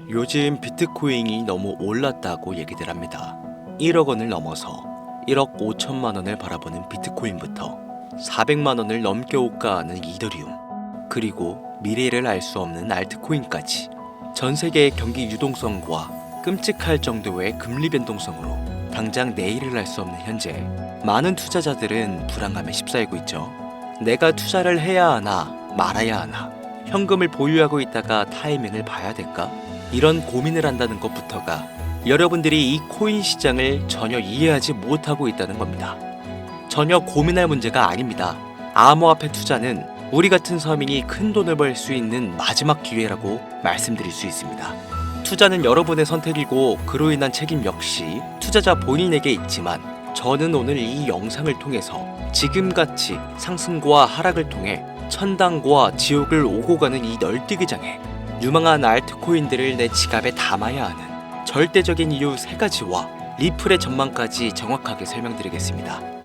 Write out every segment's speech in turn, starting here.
요즘 비트코인이 너무 올랐다고 얘기들 합니다. 1억 원을 넘어서 1억 5천만 원을 바라보는 비트코인부터 400만 원을 넘게 호가하는 이더리움, 그리고 미래를 알 수 없는 알트코인까지 전 세계의 경기 유동성과 끔찍할 정도의 금리 변동성으로 당장 내일을 알 수 없는 현재, 많은 투자자들은 불안감에 휩싸이고 있죠. 내가 투자를 해야 하나 말아야 하나, 현금을 보유하고 있다가 타이밍을 봐야 될까? 이런 고민을 한다는 것부터가 여러분들이 이 코인 시장을 전혀 이해하지 못하고 있다는 겁니다. 전혀 고민할 문제가 아닙니다. 암호화폐 투자는 우리 같은 서민이 큰 돈을 벌 수 있는 마지막 기회라고 말씀드릴 수 있습니다. 투자는 여러분의 선택이고 그로 인한 책임 역시 투자자 본인에게 있지만, 저는 오늘 이 영상을 통해서 지금같이 상승과 하락을 통해 천당과 지옥을 오고 가는 이 널뛰기장에 유망한 알트코인들을 내 지갑에 담아야 하는 절대적인 이유 3가지와 리플의 전망까지 정확하게 설명드리겠습니다.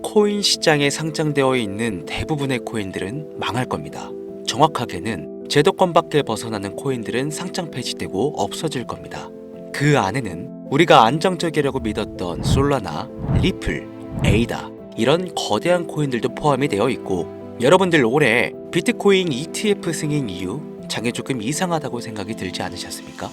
코인 시장에 상장되어 있는 대부분의 코인들은 망할 겁니다. 정확하게는 제도권밖에 벗어나는 코인들은 상장 폐지되고 없어질 겁니다. 그 안에는 우리가 안정적이라고 믿었던 솔라나, 리플, 에이다, 이런 거대한 코인들도 포함이 되어 있고, 여러분들 올해 비트코인 ETF 승인 이후 장이 조금 이상하다고 생각이 들지 않으셨습니까?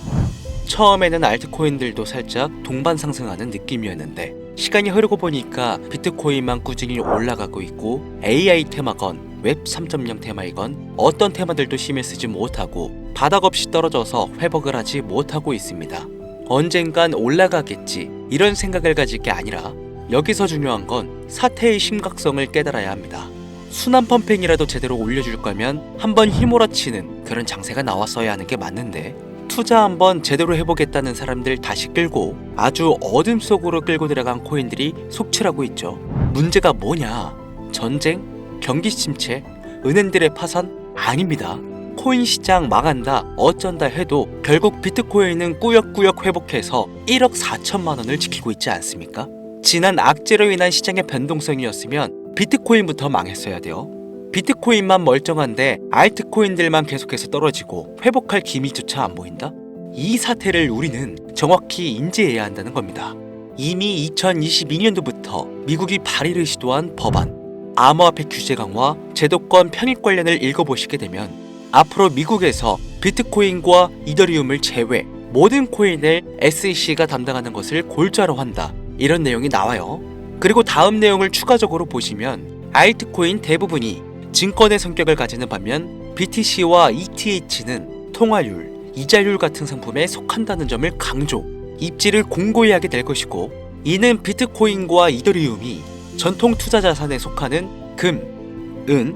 처음에는 알트코인들도 살짝 동반 상승하는 느낌이었는데, 시간이 흐르고 보니까 비트코인만 꾸준히 올라가고 있고, AI 테마건 웹 3.0 테마이건 어떤 테마들도 힘을 쓰지 못하고 바닥 없이 떨어져서 회복을 하지 못하고 있습니다. 언젠간 올라가겠지, 이런 생각을 가질 게 아니라 여기서 중요한 건 사태의 심각성을 깨달아야 합니다. 순환 펌핑이라도 제대로 올려줄 거면 한번 휘몰아치는 그런 장세가 나왔어야 하는 게 맞는데, 투자 한번 제대로 해보겠다는 사람들 다시 끌고 아주 어둠 속으로 끌고 들어간 코인들이 속출하고 있죠. 문제가 뭐냐? 전쟁? 경기 침체? 은행들의 파산? 아닙니다. 코인 시장 망한다, 어쩐다 해도 결국 비트코인은 꾸역꾸역 회복해서 1억 4천만 원을 지키고 있지 않습니까? 지난 악재로 인한 시장의 변동성이었으면 비트코인부터 망했어야 돼요. 비트코인만 멀쩡한데 알트코인들만 계속해서 떨어지고 회복할 기미조차 안 보인다? 이 사태를 우리는 정확히 인지해야 한다는 겁니다. 이미 2022년도부터 미국이 발의를 시도한 법안, 암호화폐 규제 강화, 제도권 편입 관련을 읽어보시게 되면 앞으로 미국에서 비트코인과 이더리움을 제외 모든 코인을 SEC가 담당하는 것을 골자로 한다, 이런 내용이 나와요. 그리고 다음 내용을 추가적으로 보시면 알트코인 대부분이 증권의 성격을 가지는 반면 BTC와 ETH는 통화율, 이자율 같은 상품에 속한다는 점을 강조, 입지를 공고히 하게 될 것이고, 이는 비트코인과 이더리움이 전통 투자 자산에 속하는 금, 은,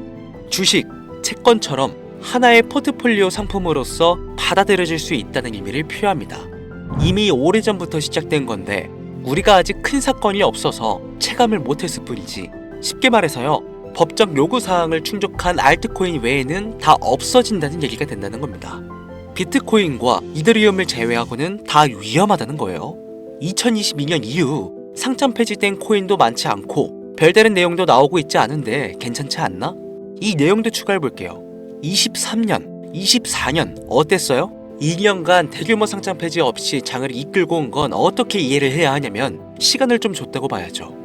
주식, 채권처럼 하나의 포트폴리오 상품으로서 받아들여질 수 있다는 의미를 표합니다. 이미 오래전부터 시작된 건데 우리가 아직 큰 사건이 없어서 체감을 못했을 뿐이지, 쉽게 말해서요, 법적 요구사항을 충족한 알트코인 외에는 다 없어진다는 얘기가 된다는 겁니다. 비트코인과 이더리움을 제외하고는 다 위험하다는 거예요. 2022년 이후 상장 폐지된 코인도 많지 않고 별다른 내용도 나오고 있지 않은데 괜찮지 않나? 이 내용도 추가해볼게요. 23년, 24년 어땠어요? 2년간 대규모 상장 폐지 없이 장을 이끌고 온 건 어떻게 이해를 해야 하냐면 시간을 좀 줬다고 봐야죠.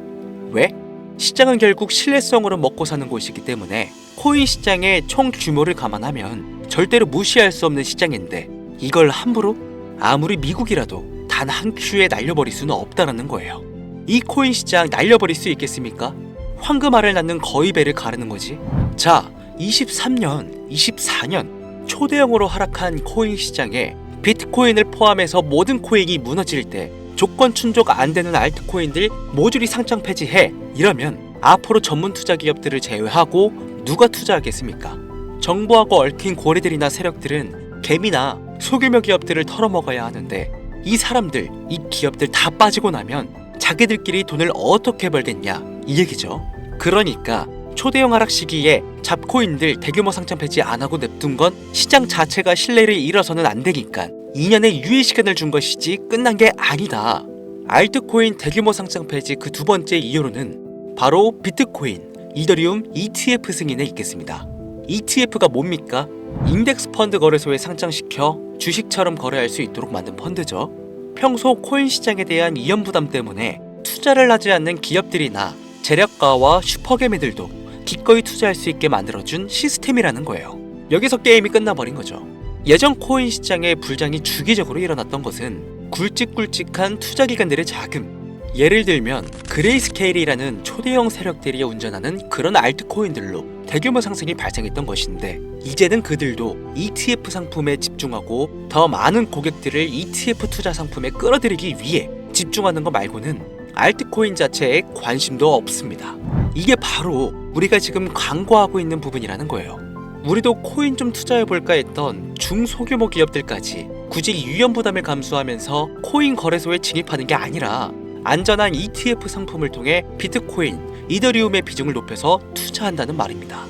왜? 시장은 결국 신뢰성으로 먹고 사는 곳이기 때문에 코인 시장의 총 규모를 감안하면 절대로 무시할 수 없는 시장인데, 이걸 함부로 아무리 미국이라도 단 한 큐에 날려버릴 수는 없다는 거예요. 이 코인 시장 날려버릴 수 있겠습니까? 황금알을 낳는 거위배를 가르는 거지. 자, 23년, 24년 초대형으로 하락한 코인 시장에 비트코인을 포함해서 모든 코인이 무너질 때 조건 충족 안 되는 알트코인들 모조리 상장 폐지해, 이러면 앞으로 전문 투자 기업들을 제외하고 누가 투자하겠습니까? 정부하고 얽힌 고래들이나 세력들은 개미나 소규모 기업들을 털어먹어야 하는데, 이 사람들, 이 기업들 다 빠지고 나면 자기들끼리 돈을 어떻게 벌겠냐 이 얘기죠. 그러니까 초대형 하락 시기에 잡코인들 대규모 상장 폐지 안 하고 냅둔 건 시장 자체가 신뢰를 잃어서는 안 되니까 2년의 유예 시간을 준 것이지 끝난 게 아니다. 알트코인 대규모 상장 폐지 그 두 번째 이유로는 바로 비트코인, 이더리움 ETF 승인에 있겠습니다. ETF가 뭡니까? 인덱스 펀드 거래소에 상장시켜 주식처럼 거래할 수 있도록 만든 펀드죠. 평소 코인 시장에 대한 위험 부담 때문에 투자를 하지 않는 기업들이나 재력가와 슈퍼개미들도 기꺼이 투자할 수 있게 만들어준 시스템이라는 거예요. 여기서 게임이 끝나버린 거죠. 예전 코인 시장의 불장이 주기적으로 일어났던 것은 굵직굵직한 투자기관들의 자금, 예를 들면 그레이스케일이라는 초대형 세력들이 운전하는 그런 알트코인들로 대규모 상승이 발생했던 것인데, 이제는 그들도 ETF 상품에 집중하고 더 많은 고객들을 ETF 투자 상품에 끌어들이기 위해 집중하는 것 말고는 알트코인 자체에 관심도 없습니다. 이게 바로 우리가 지금 광고하고 있는 부분이라는 거예요. 우리도 코인 좀 투자해볼까 했던 중소규모 기업들까지 굳이 위험 부담을 감수하면서 코인 거래소에 진입하는 게 아니라 안전한 ETF 상품을 통해 비트코인, 이더리움의 비중을 높여서 투자한다는 말입니다.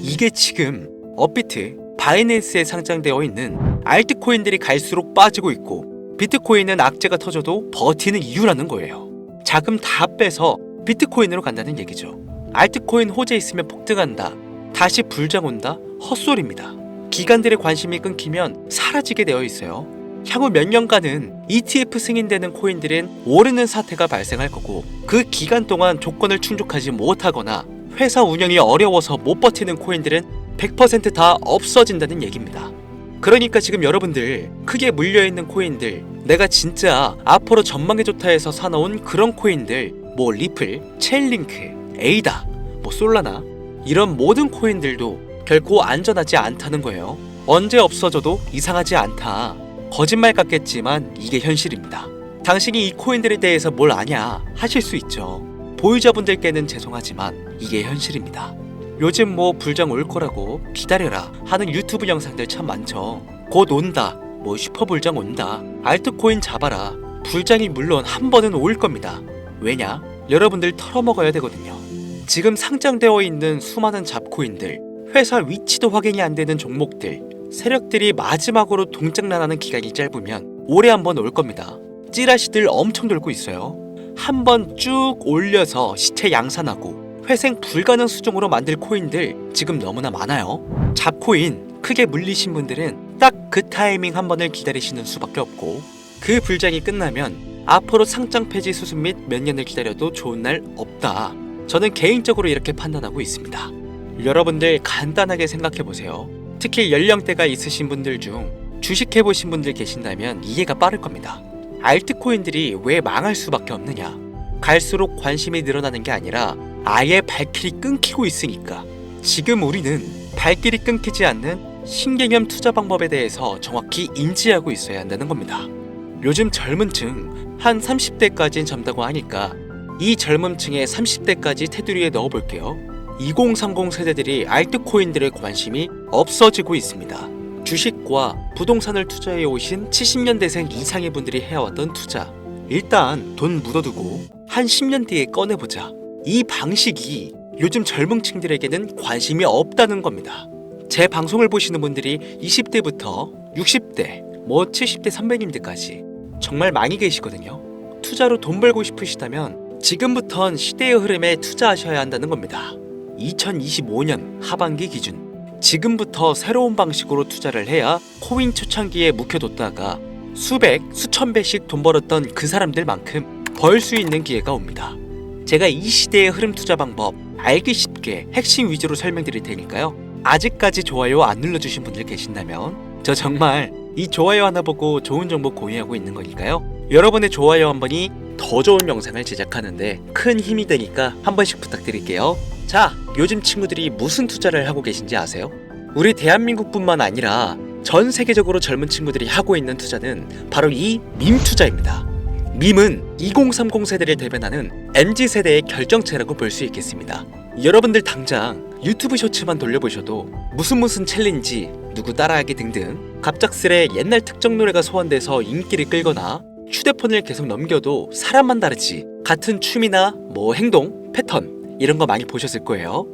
이게 지금 업비트, 바이낸스에 상장되어 있는 알트코인들이 갈수록 빠지고 있고 비트코인은 악재가 터져도 버티는 이유라는 거예요. 자금 다 빼서 비트코인으로 간다는 얘기죠. 알트코인 호재 있으면 폭등한다, 다시 불장 온다? 헛소리입니다. 기관들의 관심이 끊기면 사라지게 되어 있어요. 향후 몇 년간은 ETF 승인되는 코인들은 오르는 사태가 발생할 거고, 그 기간 동안 조건을 충족하지 못하거나 회사 운영이 어려워서 못 버티는 코인들은 100% 다 없어진다는 얘기입니다. 그러니까 지금 여러분들 크게 물려있는 코인들, 내가 진짜 앞으로 전망이 좋다 해서 사놓은 그런 코인들, 뭐 리플, 체인링크, 에이다, 뭐 솔라나, 이런 모든 코인들도 결코 안전하지 않다는 거예요. 언제 없어져도 이상하지 않다. 거짓말 같겠지만 이게 현실입니다. 당신이 이 코인들에 대해서 뭘 아냐 하실 수 있죠. 보유자분들께는 죄송하지만 이게 현실입니다. 요즘 뭐 불장 올 거라고 기다려라 하는 유튜브 영상들 참 많죠. 곧 온다, 뭐 슈퍼불장 온다, 알트코인 잡아라. 불장이 물론 한 번은 올 겁니다. 왜냐? 여러분들 털어먹어야 되거든요. 지금 상장되어 있는 수많은 잡코인들, 회사 위치도 확인이 안 되는 종목들, 세력들이 마지막으로 동작난하는 기간이 짧으면 올해 한 번 올 겁니다. 찌라시들 엄청 돌고 있어요. 한 번 쭉 올려서 시체 양산하고 회생 불가능 수준으로 만들 코인들 지금 너무나 많아요. 잡코인 크게 물리신 분들은 딱 그 타이밍 한 번을 기다리시는 수밖에 없고, 그 불장이 끝나면 앞으로 상장 폐지 수습 및 몇 년을 기다려도 좋은 날 없다. 저는 개인적으로 이렇게 판단하고 있습니다. 여러분들 간단하게 생각해보세요. 특히 연령대가 있으신 분들 중 주식해보신 분들 계신다면 이해가 빠를 겁니다. 알트코인들이 왜 망할 수밖에 없느냐? 갈수록 관심이 늘어나는 게 아니라 아예 발길이 끊기고 있으니까. 지금 우리는 발길이 끊기지 않는 신개념 투자 방법에 대해서 정확히 인지하고 있어야 한다는 겁니다. 요즘 젊은 층 한 30대까지는 젊다고 하니까 이 젊은 층의 30대까지 테두리에 넣어볼게요. 2030 세대들이 알트코인들의 관심이 없어지고 있습니다. 주식과 부동산을 투자해 오신 70년대생 이상의 분들이 해왔던 투자, 일단 돈 묻어두고 한 10년 뒤에 꺼내보자. 이 방식이 요즘 젊은 층들에게는 관심이 없다는 겁니다. 제 방송을 보시는 분들이 20대부터 60대, 뭐 70대 선배님들까지 정말 많이 계시거든요. 투자로 돈 벌고 싶으시다면 지금부턴 시대의 흐름에 투자하셔야 한다는 겁니다. 2025년 하반기 기준, 지금부터 새로운 방식으로 투자를 해야 코인 초창기에 묵혀뒀다가 수백, 수천 배씩 돈 벌었던 그 사람들만큼 벌 수 있는 기회가 옵니다. 제가 이 시대의 흐름 투자 방법 알기 쉽게 핵심 위주로 설명드릴 테니까요. 아직까지 좋아요 안 눌러주신 분들 계신다면 저 정말 이 좋아요 하나 보고 좋은 정보 공유하고 있는 거니까요. 여러분의 좋아요 한 번이 더 좋은 영상을 제작하는데 큰 힘이 되니까 한 번씩 부탁드릴게요. 자, 요즘 친구들이 무슨 투자를 하고 계신지 아세요? 우리 대한민국뿐만 아니라 전 세계적으로 젊은 친구들이 하고 있는 투자는 바로 이 밈 투자입니다. 밈은 2030 세대를 대변하는 MZ세대의 결정체라고 볼 수 있겠습니다. 여러분들 당장 유튜브 쇼츠만 돌려보셔도 무슨 챌린지, 누구 따라하기 등등 갑작스레 옛날 특정 노래가 소환돼서 인기를 끌거나 휴대폰을 계속 넘겨도 사람만 다르지 같은 춤이나 행동, 패턴 이런 거 많이 보셨을 거예요.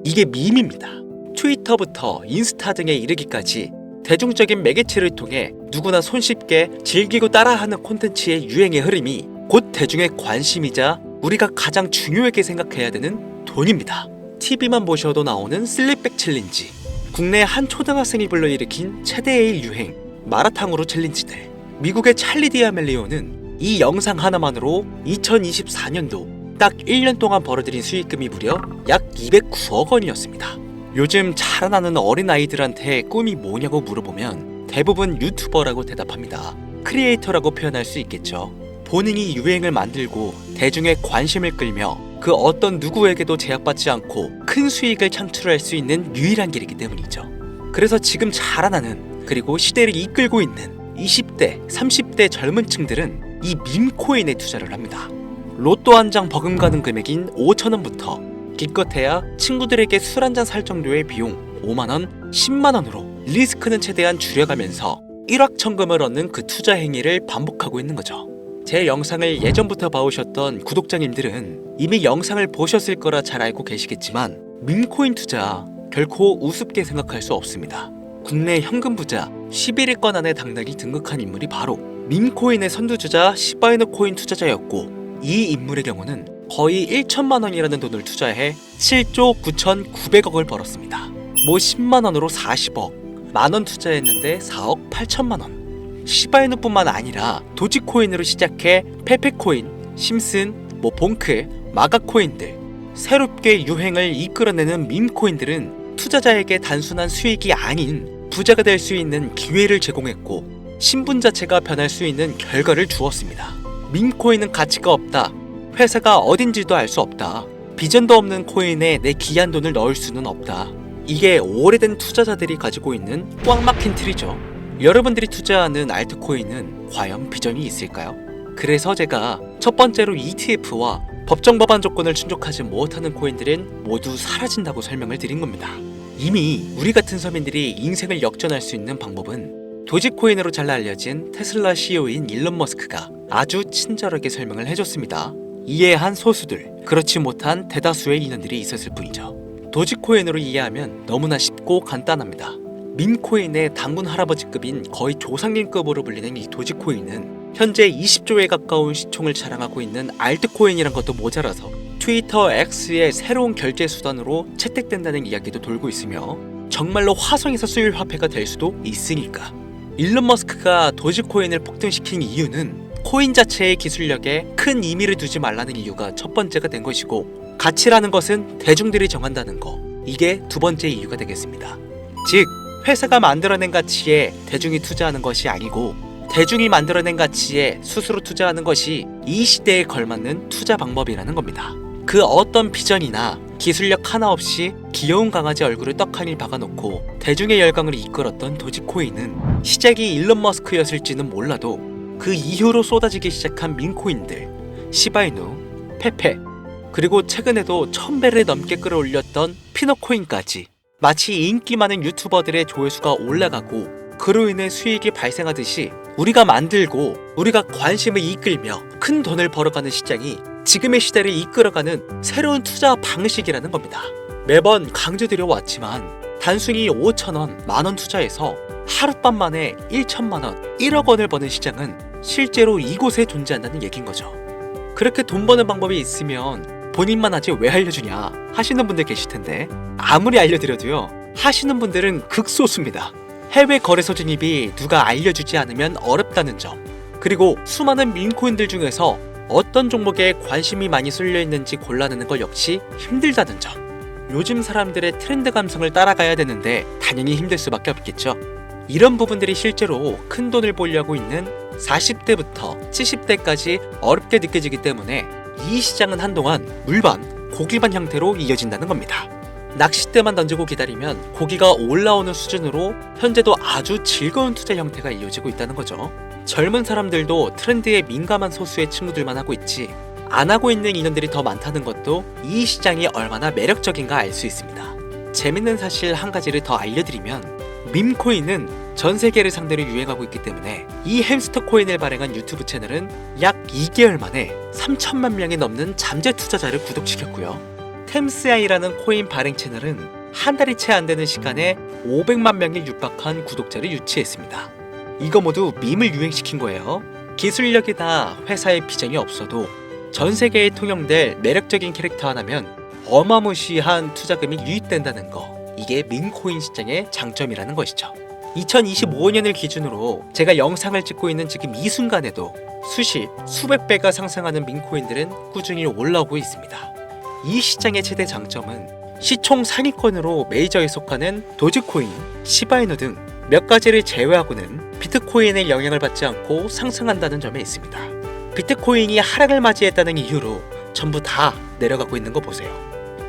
이게 밈입니다. 트위터부터 인스타 등에 이르기까지 대중적인 매개체를 통해 누구나 손쉽게 즐기고 따라하는 콘텐츠의 유행의 흐름이 곧 대중의 관심이자 우리가 가장 중요하게 생각해야 되는 돈입니다. TV만 보셔도 나오는 슬립백 챌린지, 국내 한 초등학생이 불러일으킨 최대의 유행 마라탕으로 챌린지들, 미국의 찰리 디아멜리오는 이 영상 하나만으로 2024년도 딱 1년 동안 벌어들인 수익금이 무려 약 209억 원이었습니다. 요즘 자라나는 어린아이들한테 꿈이 뭐냐고 물어보면 대부분 유튜버라고 대답합니다. 크리에이터라고 표현할 수 있겠죠. 본인이 유행을 만들고 대중의 관심을 끌며 그 어떤 누구에게도 제약받지 않고 큰 수익을 창출할 수 있는 유일한 길이기 때문이죠. 그래서 지금 자라나는 그리고 시대를 이끌고 있는 20대, 30대 젊은 층들은 이 밈코인에 투자를 합니다. 로또 한 장 버금가는 금액인 5,000원부터 기껏해야 친구들에게 술 한 잔 살 정도의 비용 5만원, 10만원으로 리스크는 최대한 줄여가면서 일확천금을 얻는 그 투자 행위를 반복하고 있는 거죠. 제 영상을 예전부터 봐오셨던 구독자님들은 이미 영상을 보셨을 거라 잘 알고 계시겠지만 밈코인 투자 결코 우습게 생각할 수 없습니다. 국내 현금 부자 11위권 안에 당당히 등극한 인물이 바로 밈코인의 선두주자 시바이누 코인 투자자였고, 이 인물의 경우는 거의 1천만 원이라는 돈을 투자해 7조 9,900억을 벌었습니다. 10만 원으로 40억, 만원 투자했는데 4억 8천만 원. 시바이누뿐만 아니라 도지코인으로 시작해 페페코인, 심슨, 봉크, 마가코인들, 새롭게 유행을 이끌어내는 밈코인들은 투자자에게 단순한 수익이 아닌 부자가 될 수 있는 기회를 제공했고, 신분 자체가 변할 수 있는 결과를 주었습니다. 밈코인은 가치가 없다, 회사가 어딘지도 알 수 없다, 비전도 없는 코인에 내 귀한 돈을 넣을 수는 없다, 이게 오래된 투자자들이 가지고 있는 꽉 막힌 틀이죠. 여러분들이 투자하는 알트코인은 과연 비전이 있을까요? 그래서 제가 첫 번째로 ETF와 법정 법안 조건을 충족하지 못하는 코인들은 모두 사라진다고 설명을 드린 겁니다. 이미 우리 같은 서민들이 인생을 역전할 수 있는 방법은 도지코인으로 잘 알려진 테슬라 CEO인 일론 머스크가 아주 친절하게 설명을 해줬습니다. 이해한 소수들, 그렇지 못한 대다수의 인원들이 있었을 뿐이죠. 도지코인으로 이해하면 너무나 쉽고 간단합니다. 밈코인의 단군 할아버지급인 거의 조상님급으로 불리는 이 도지코인은 현재 20조에 가까운 시총을 자랑하고 있는 알트코인이란 것도 모자라서 트위터 X의 새로운 결제 수단으로 채택된다는 이야기도 돌고 있으며 정말로 화성에서 수일 화폐가 될 수도 있으니까. 일론 머스크가 도지코인을 폭등시킨 이유는 코인 자체의 기술력에 큰 의미를 두지 말라는 이유가 첫 번째가 된 것이고, 가치라는 것은 대중들이 정한다는 거, 이게 두 번째 이유가 되겠습니다. 즉, 회사가 만들어낸 가치에 대중이 투자하는 것이 아니고 대중이 만들어낸 가치에 스스로 투자하는 것이 이 시대에 걸맞는 투자 방법이라는 겁니다. 그 어떤 비전이나 기술력 하나 없이 귀여운 강아지 얼굴을 떡하니 박아놓고 대중의 열광을 이끌었던 도지코인은 시작이 일론 머스크였을지는 몰라도 그 이후로 쏟아지기 시작한 밈코인들, 시바이누, 페페, 그리고 최근에도 1000배를 넘게 끌어올렸던 피너코인까지 마치 인기 많은 유튜버들의 조회수가 올라가고 그로 인해 수익이 발생하듯이 우리가 만들고 우리가 관심을 이끌며 큰 돈을 벌어가는 시장이 지금의 시대를 이끌어가는 새로운 투자 방식이라는 겁니다. 매번 강조드려 왔지만 단순히 5,000원, 만원 투자해서 하룻밤 만에 1천만원, 1억 원을 버는 시장은 실제로 이곳에 존재한다는 얘기인 거죠. 그렇게 돈 버는 방법이 있으면 본인만 하지 왜 알려주냐 하시는 분들 계실 텐데, 아무리 알려드려도요, 하시는 분들은 극소수입니다. 해외 거래소 진입이 누가 알려주지 않으면 어렵다는 점, 그리고 수많은 밈코인들 중에서 어떤 종목에 관심이 많이 쏠려 있는지 골라내는 것 역시 힘들다는 점. 요즘 사람들의 트렌드 감성을 따라가야 되는데 당연히 힘들 수밖에 없겠죠. 이런 부분들이 실제로 큰 돈을 벌려고 있는 40대부터 70대까지 어렵게 느껴지기 때문에 이 시장은 한동안 물반, 고기반 형태로 이어진다는 겁니다. 낚싯대만 던지고 기다리면 고기가 올라오는 수준으로 현재도 아주 즐거운 투자 형태가 이어지고 있다는 거죠. 젊은 사람들도 트렌드에 민감한 소수의 친구들만 하고 있지, 안 하고 있는 인원들이 더 많다는 것도 이 시장이 얼마나 매력적인가 알 수 있습니다. 재밌는 사실 한 가지를 더 알려드리면, 밈코인은 전 세계를 상대로 유행하고 있기 때문에 이 햄스터 코인을 발행한 유튜브 채널은 약 2개월 만에 3천만 명이 넘는 잠재 투자자를 구독시켰고요. 템스아이라는 코인 발행 채널은 한 달이 채 안 되는 시간에 500만 명에 육박한 구독자를 유치했습니다. 이거 모두 밈을 유행시킨 거예요. 기술력이나 회사의 비전이 없어도 전 세계에 통용될 매력적인 캐릭터 하나면 어마무시한 투자금이 유입된다는 거. 이게 밈코인 시장의 장점이라는 것이죠. 2025년을 기준으로 제가 영상을 찍고 있는 지금 이 순간에도 수백 배가 상승하는 밈코인들은 꾸준히 올라오고 있습니다. 이 시장의 최대 장점은 시총 상위권으로 메이저에 속하는 도지코인, 시바이누 등 몇 가지를 제외하고는 비트코인의 영향을 받지 않고 상승한다는 점에 있습니다. 비트코인이 하락을 맞이했다는 이유로 전부 다 내려가고 있는 거 보세요.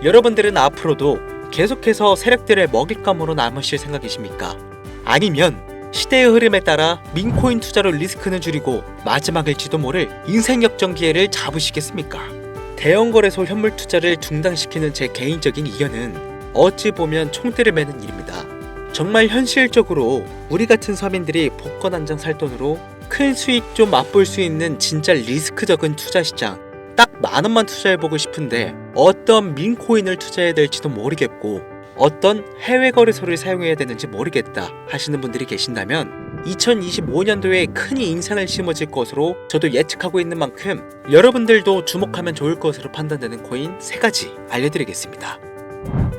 여러분들은 앞으로도 계속해서 세력들의 먹잇감으로 남으실 생각이십니까? 아니면 시대의 흐름에 따라 밈코인 투자로 리스크는 줄이고 마지막일지도 모를 인생 역전 기회를 잡으시겠습니까? 대형 거래소 현물 투자를 중단시키는 제 개인적인 의견은 어찌 보면 총대를 매는 일입니다. 정말 현실적으로 우리 같은 서민들이 복권 한 장 살 돈으로 큰 수익 좀 맛볼 수 있는 진짜 리스크 적은 투자 시장, 딱 10,000원만 투자해보고 싶은데 어떤 밈코인을 투자해야 될지도 모르겠고 어떤 해외 거래소를 사용해야 되는지 모르겠다 하시는 분들이 계신다면 2025년도에 큰 인상을 심어질 것으로 저도 예측하고 있는 만큼 여러분들도 주목하면 좋을 것으로 판단되는 코인 3가지 알려드리겠습니다.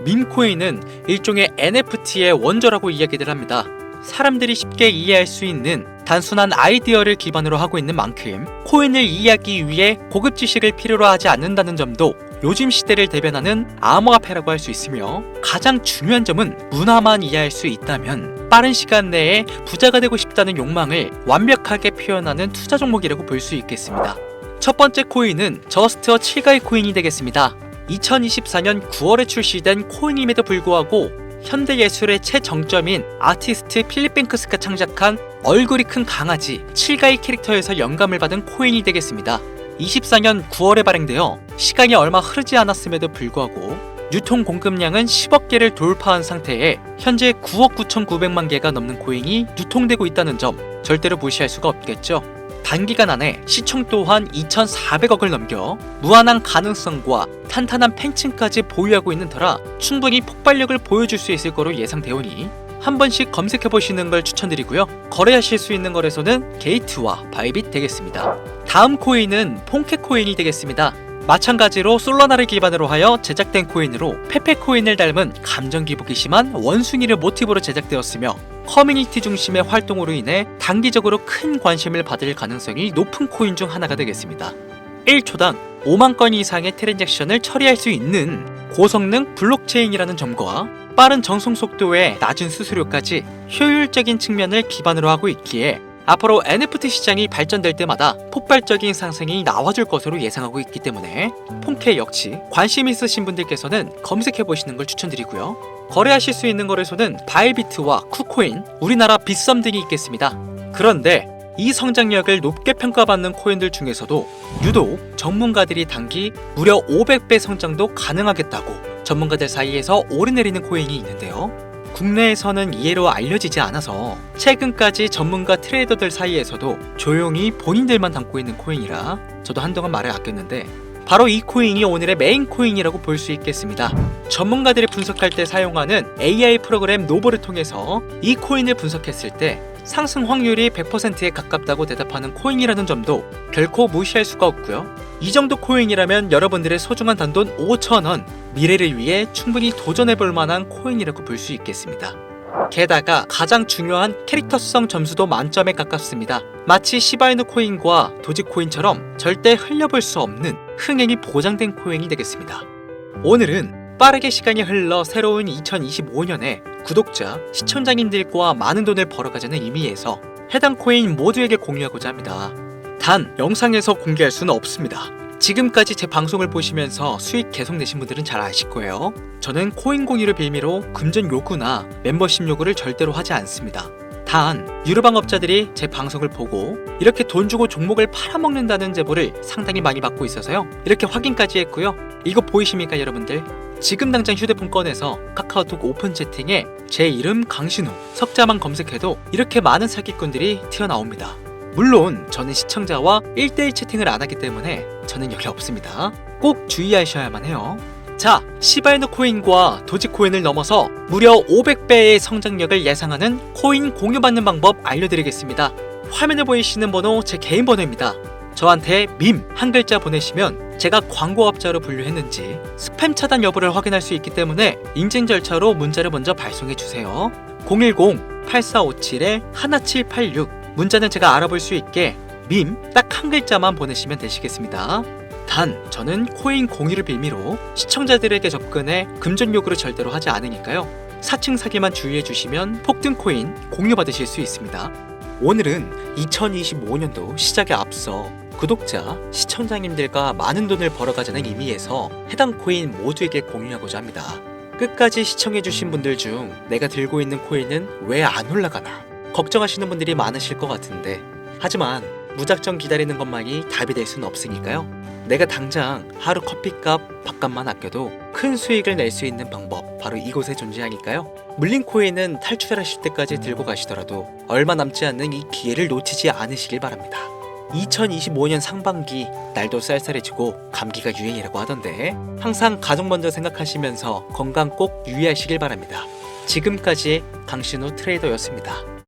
밈코인은 일종의 NFT의 원조라고 이야기들 합니다. 사람들이 쉽게 이해할 수 있는 단순한 아이디어를 기반으로 하고 있는 만큼 코인을 이해하기 위해 고급 지식을 필요로 하지 않는다는 점도 요즘 시대를 대변하는 암호화폐라고 할 수 있으며, 가장 중요한 점은 문화만 이해할 수 있다면 빠른 시간 내에 부자가 되고 싶다는 욕망을 완벽하게 표현하는 투자 종목이라고 볼 수 있겠습니다. 첫 번째 코인은 저스트어 7가의 코인이 되겠습니다. 2024년 9월에 출시된 코인임에도 불구하고 현대예술의 최정점인 아티스트 필립 뱅크스가 창작한 얼굴이 큰 강아지 7가의 캐릭터에서 영감을 받은 코인이 되겠습니다. 24년 9월에 발행되어 시간이 얼마 흐르지 않았음에도 불구하고 유통 공급량은 10억 개를 돌파한 상태에 현재 9억 9,900만 개가 넘는 코인이 유통되고 있다는 점 절대로 무시할 수가 없겠죠. 단기간 안에 시총 또한 2,400억을 넘겨 무한한 가능성과 탄탄한 팬층까지 보유하고 있는 터라 충분히 폭발력을 보여줄 수 있을 거로 예상되오니 한 번씩 검색해보시는 걸 추천드리고요. 거래하실 수 있는 거래소는 게이트와 바이빗 되겠습니다. 다음 코인은 폰케 코인이 되겠습니다. 마찬가지로 솔라나를 기반으로 하여 제작된 코인으로 페페 코인을 닮은 감정 기복이 심한 원숭이를 모티브로 제작되었으며 커뮤니티 중심의 활동으로 인해 단기적으로 큰 관심을 받을 가능성이 높은 코인 중 하나가 되겠습니다. 1초당 5만 건 이상의 트랜잭션을 처리할 수 있는 고성능 블록체인이라는 점과 빠른 전송 속도에 낮은 수수료까지 효율적인 측면을 기반으로 하고 있기에 앞으로 NFT 시장이 발전될 때마다 폭발적인 상승이 나와줄 것으로 예상하고 있기 때문에 폰케 역시 관심 있으신 분들께서는 검색해보시는 걸 추천드리고요. 거래하실 수 있는 거래소는 바이비트와 쿠코인, 우리나라 빗썸 등이 있겠습니다. 그런데 이 성장력을 높게 평가받는 코인들 중에서도 유독 전문가들이 단기 무려 500배 성장도 가능하겠다고 전문가들 사이에서 오르내리는 코인이 있는데요. 국내에서는 이해로 알려지지 않아서 최근까지 전문가 트레이더들 사이에서도 조용히 본인들만 담고 있는 코인이라 저도 한동안 말을 아꼈는데 바로 이 코인이 오늘의 메인 코인이라고 볼 수 있겠습니다. 전문가들이 분석할 때 사용하는 AI 프로그램 노보를 통해서 이 코인을 분석했을 때 상승 확률이 100%에 가깝다고 대답하는 코인이라는 점도 결코 무시할 수가 없고요. 이 정도 코인이라면 여러분들의 소중한 단돈 5,000원, 미래를 위해 충분히 도전해볼 만한 코인이라고 볼 수 있겠습니다. 게다가 가장 중요한 캐릭터성 점수도 만점에 가깝습니다. 마치 시바이누 코인과 도지코인처럼 절대 흘려볼 수 없는 흥행이 보장된 코인이 되겠습니다. 오늘은 빠르게 시간이 흘러 새로운 2025년에 구독자, 시청자님들과 많은 돈을 벌어가자는 의미에서 해당 코인 모두에게 공유하고자 합니다. 단 영상에서 공개할 수는 없습니다. 지금까지 제 방송을 보시면서 수익 계속 내신 분들은 잘 아실 거예요. 저는 코인 공유를 빌미로 금전 요구나 멤버십 요구를 절대로 하지 않습니다. 단 유료방업자들이 제 방송을 보고 이렇게 돈 주고 종목을 팔아먹는다는 제보를 상당히 많이 받고 있어서요. 이렇게 확인까지 했고요. 이거 보이십니까 여러분들? 지금 당장 휴대폰 꺼내서 카카오톡 오픈 채팅에 제 이름 강신우, 석자만 검색해도 이렇게 많은 사기꾼들이 튀어나옵니다. 물론 저는 시청자와 1대1 채팅을 안 하기 때문에 저는 여기 없습니다. 꼭 주의하셔야만 해요. 자, 시바이누 코인과 도지코인을 넘어서 무려 500배의 성장력을 예상하는 코인 공유받는 방법 알려드리겠습니다. 화면에 보이시는 번호 제 개인 번호입니다. 저한테 밈 한 글자 보내시면 제가 광고업자로 분류했는지 스팸 차단 여부를 확인할 수 있기 때문에 인증 절차로 문자를 먼저 발송해 주세요. 010-8457-1786 문자는 제가 알아볼 수 있게 밈 딱 한 글자만 보내시면 되시겠습니다. 단 저는 코인 공유를 빌미로 시청자들에게 접근해 금전 요구를 절대로 하지 않으니까요. 사칭 사기만 주의해 주시면 폭등 코인 공유 받으실 수 있습니다. 오늘은 2025년도 시작에 앞서 구독자, 시청자님들과 많은 돈을 벌어가자는 의미에서 해당 코인 모두에게 공유하고자 합니다. 끝까지 시청해주신 분들 중 내가 들고 있는 코인은 왜 안 올라가나 걱정하시는 분들이 많으실 것 같은데, 하지만 무작정 기다리는 것만이 답이 될 수는 없으니까요. 내가 당장 하루 커피값, 밥값만 아껴도 큰 수익을 낼 수 있는 방법 바로 이곳에 존재하니까요. 물린 코인은 탈출하실 때까지 들고 가시더라도 얼마 남지 않는 이 기회를 놓치지 않으시길 바랍니다. 2025년 상반기 날도 쌀쌀해지고 감기가 유행이라고 하던데 항상 가족 먼저 생각하시면서 건강 꼭 유의하시길 바랍니다. 지금까지 강신우 트레이더였습니다.